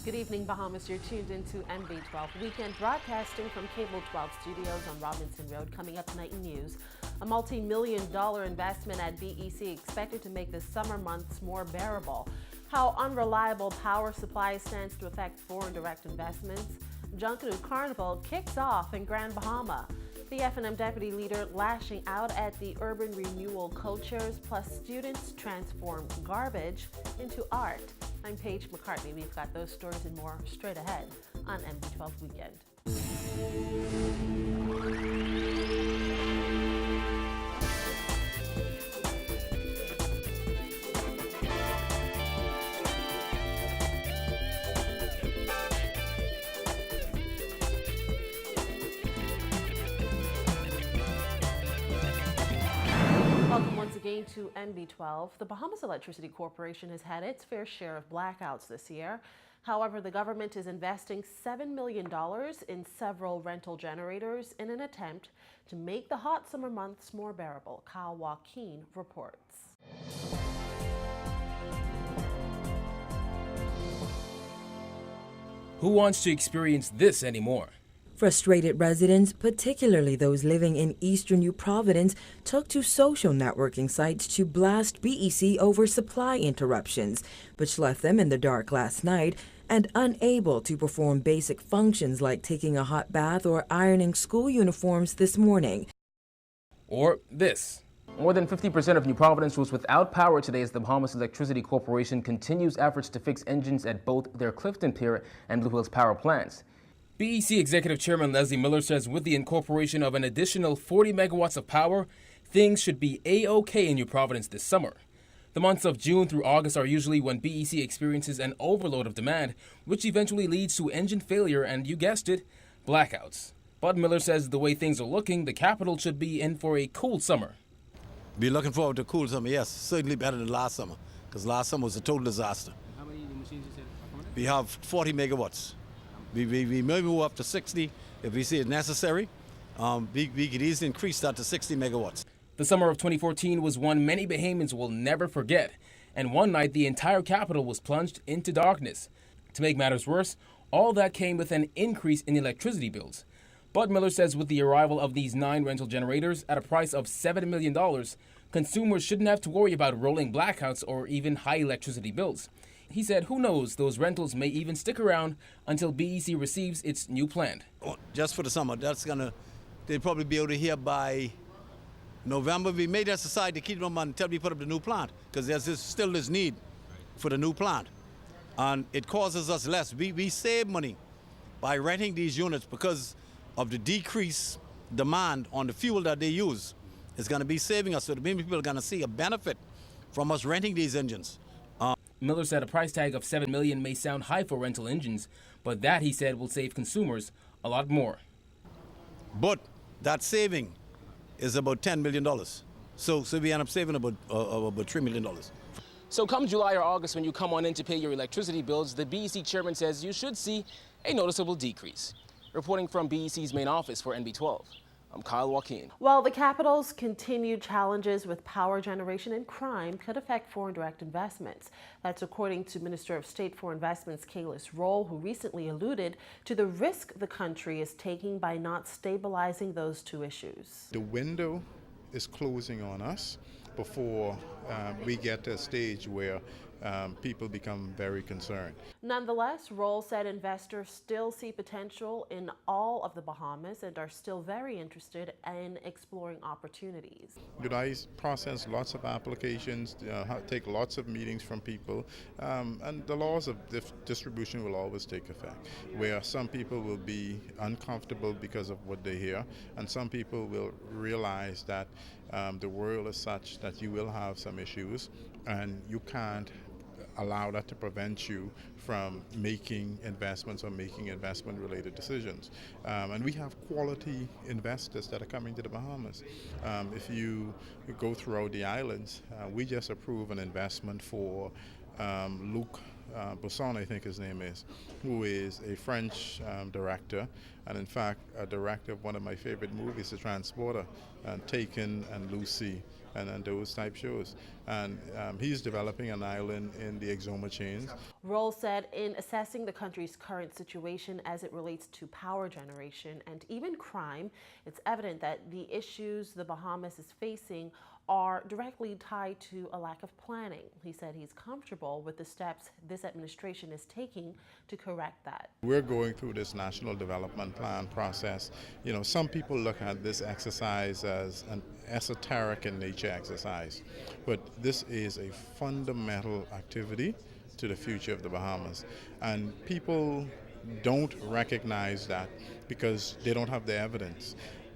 Good evening, Bahamas. You're tuned into MB12 Weekend, broadcasting from Cable 12 Studios on Robinson Road. Coming up tonight in news, a multi-million-dollar investment at BEC expected to make the summer months more bearable. How unreliable power supply stands to affect foreign direct investments. Junkanoo Carnival kicks off in Grand Bahama. The F&M deputy leader lashing out at the urban renewal co-chairs, plus students transform garbage into art. I'm Paige McCartney. We've got those stories and more straight ahead on MB12 Weekend. Welcome once again to MB12. The Bahamas Electricity Corporation has had its fair share of blackouts this year. However, the government is investing $7 million in several rental generators in an attempt to make the hot summer months more bearable. Kyle Joaquin reports. Who wants to experience this anymore? Frustrated residents, particularly those living in eastern New Providence, took to social networking sites to blast BEC over supply interruptions, which left them in the dark last night and unable to perform basic functions like taking a hot bath or ironing school uniforms this morning. Or this. More than 50% of New Providence was without power today as the Bahamas Electricity Corporation continues efforts to fix engines at both their Clifton Pier and Blue Hills power plants. BEC Executive Chairman Leslie Miller says with the incorporation of an additional 40 megawatts of power, things should be A-OK in New Providence this summer. The months of June through August are usually when BEC experiences an overload of demand, which eventually leads to engine failure and, you guessed it, blackouts. But Miller says the way things are looking, the capital should be in for a cool summer. Be looking forward to a cool summer, yes. Certainly better than last summer, because last summer was a total disaster. How many machines you said? We have 40 megawatts. We may move up to 60 if we see it necessary. We could easily increase that to 60 megawatts. The summer of 2014 was one many Bahamians will never forget, and one night the entire capital was plunged into darkness. To make matters worse, all that came with an increase in electricity bills. But Miller says with the arrival of these 9 rental generators at a price of $7 million, consumers shouldn't have to worry about rolling blackouts or even high electricity bills. He said, who knows, those rentals may even stick around until BEC receives its new plant. Just for the summer, they'll probably be able to hear by November. We may just decide to keep them until we put up the new plant, because there's still this need for the new plant. And it causes us less. We save money by renting these units because of the decreased demand on the fuel that they use. It's going to be saving us, so the people are going to see a benefit from us renting these engines. Miller said a price tag of $7 million may sound high for rental engines, but that, he said, will save consumers a lot more. But that saving is about $10 million. So we end up saving about $3 million. So come July or August, when you come on in to pay your electricity bills, the BEC chairman says you should see a noticeable decrease. Reporting from BEC's main office for NB12, I'm Kyle Joaquin. While the capital's continued challenges with power generation and crime could affect foreign direct investments. That's according to Minister of State for Investments Kalis Roll, who recently alluded to the risk the country is taking by not stabilizing those two issues. The window is closing on us before we get to a stage where people become very concerned. Nonetheless, Roll said investors still see potential in all of the Bahamas and are still very interested in exploring opportunities. I process lots of applications, take lots of meetings from people, and the laws of distribution will always take effect, where some people will be uncomfortable because of what they hear, and some people will realize that the world is such that you will have some issues, and you can't allow that to prevent you from making investments or making investment-related decisions. And we have quality investors that are coming to the Bahamas. If you go throughout the islands, we just approved an investment for Luc Besson, I think his name is, who is a French director, and in fact a director of one of my favorite movies, The Transporter, Taken and Lucy, and those type shows. And he's developing an island in the Exuma chains. Roll said in assessing the country's current situation as it relates to power generation and even crime, it's evident that the issues the Bahamas is facing are directly tied to a lack of planning. He said he's comfortable with the steps this administration is taking to correct that. We're going through this national development plan process. You know, some people look at this exercise as an esoteric in nature exercise, but this is a fundamental activity to the future of the Bahamas. And people don't recognize that because they don't have the evidence.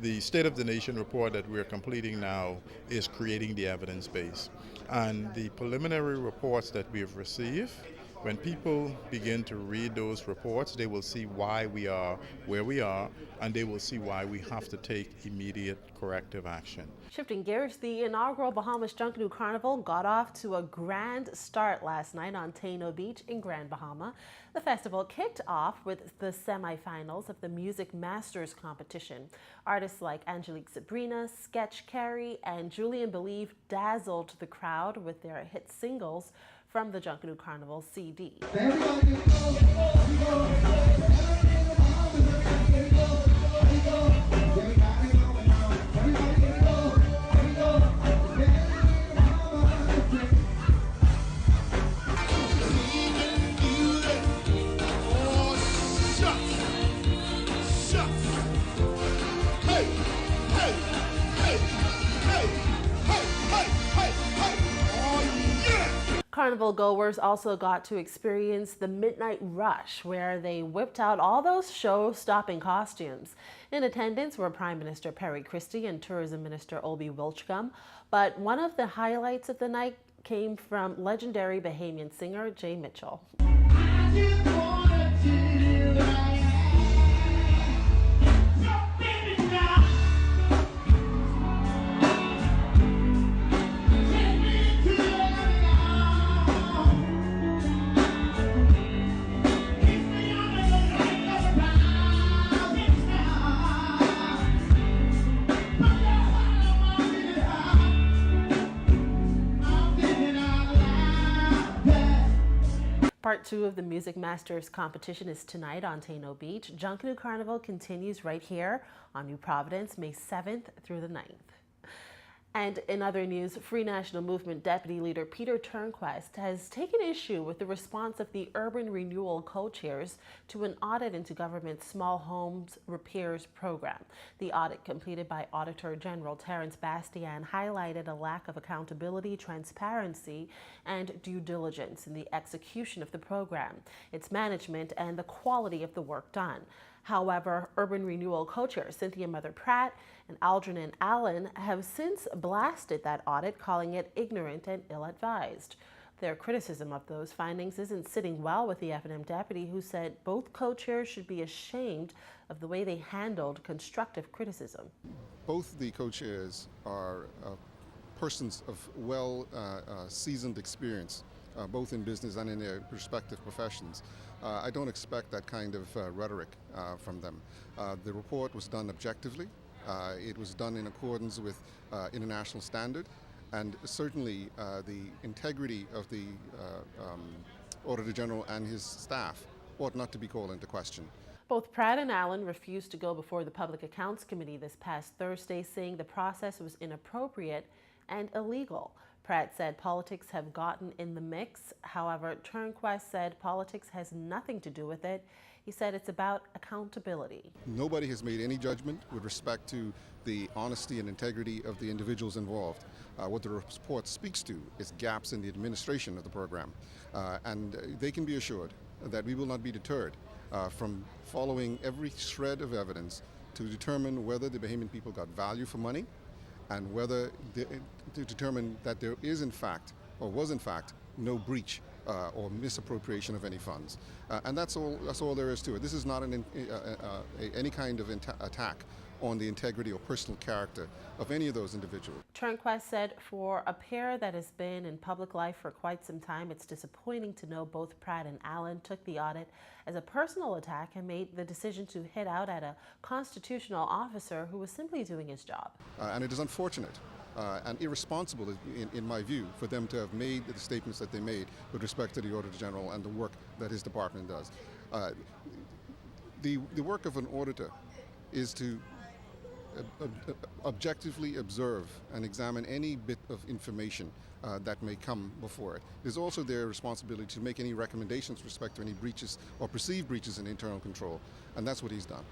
The State of the Nation report that we're completing now is creating the evidence base. And the preliminary reports that we have received, when people begin to read those reports, they will see why we are where we are, and they will see why we have to take immediate corrective action. Shifting gears, the inaugural Bahamas Junkanoo Carnival got off to a grand start last night on Taino Beach in Grand Bahama. The festival kicked off with the semifinals of the Music Masters competition. Artists like Angelique Sabrina, Sketch Carey, and Julian Believe dazzled the crowd with their hit singles from the Junkanoo Carnival CD. Carnival goers also got to experience the midnight rush, where they whipped out all those show-stopping costumes. In attendance were Prime Minister Perry Christie and Tourism Minister Obi Wilchcombe, but one of the highlights of the night came from legendary Bahamian singer Jay Mitchell. Part 2 of the Music Masters competition is tonight on Taino Beach. Junkanoo Carnival continues right here on New Providence, May 7th through the 9th. And in other news, Free National Movement Deputy Leader Peter Turnquest has taken issue with the response of the Urban Renewal co-chairs to an audit into government's small homes repairs program. The audit completed by Auditor General Terrence Bastian highlighted a lack of accountability, transparency, and due diligence in the execution of the program, its management, and the quality of the work done. However, Urban Renewal co-chair Cynthia Mother-Pratt and Algernon Allen have since blasted that audit, calling it ignorant and ill-advised. Their criticism of those findings isn't sitting well with the F&M deputy, who said both co-chairs should be ashamed of the way they handled constructive criticism. Both the co-chairs are persons of seasoned experience, both in business and in their respective professions. I don't expect that kind of rhetoric from them. The report was done objectively. It was done in accordance with international standard, and certainly the integrity of the Auditor General and his staff ought not to be called into question. Both Pratt and Allen refused to go before the Public Accounts Committee this past Thursday, saying the process was inappropriate and illegal. Pratt said politics have gotten in the mix. However, Turnquest said politics has nothing to do with it. He said it's about accountability. Nobody has made any judgment with respect to the honesty and integrity of the individuals involved. What the report speaks to is gaps in the administration of the program. And they can be assured that we will not be deterred from following every shred of evidence to determine whether the Bahamian people got value for money, and whether to determine that there is in fact, or was in fact, no breach or misappropriation of any funds. And that's all there is to it. This is not any kind of attack on the integrity or personal character of any of those individuals. Turnquest said for a pair that has been in public life for quite some time, it's disappointing to know both Pratt and Allen took the audit as a personal attack and made the decision to hit out at a constitutional officer who was simply doing his job. And it is unfortunate and irresponsible, in my view, for them to have made the statements that they made with respect to the Auditor General and the work that his department does. The work of an auditor is to objectively observe and examine any bit of information that may come before it. It is also their responsibility to make any recommendations with respect to any breaches or perceived breaches in internal control, and that's what he's done.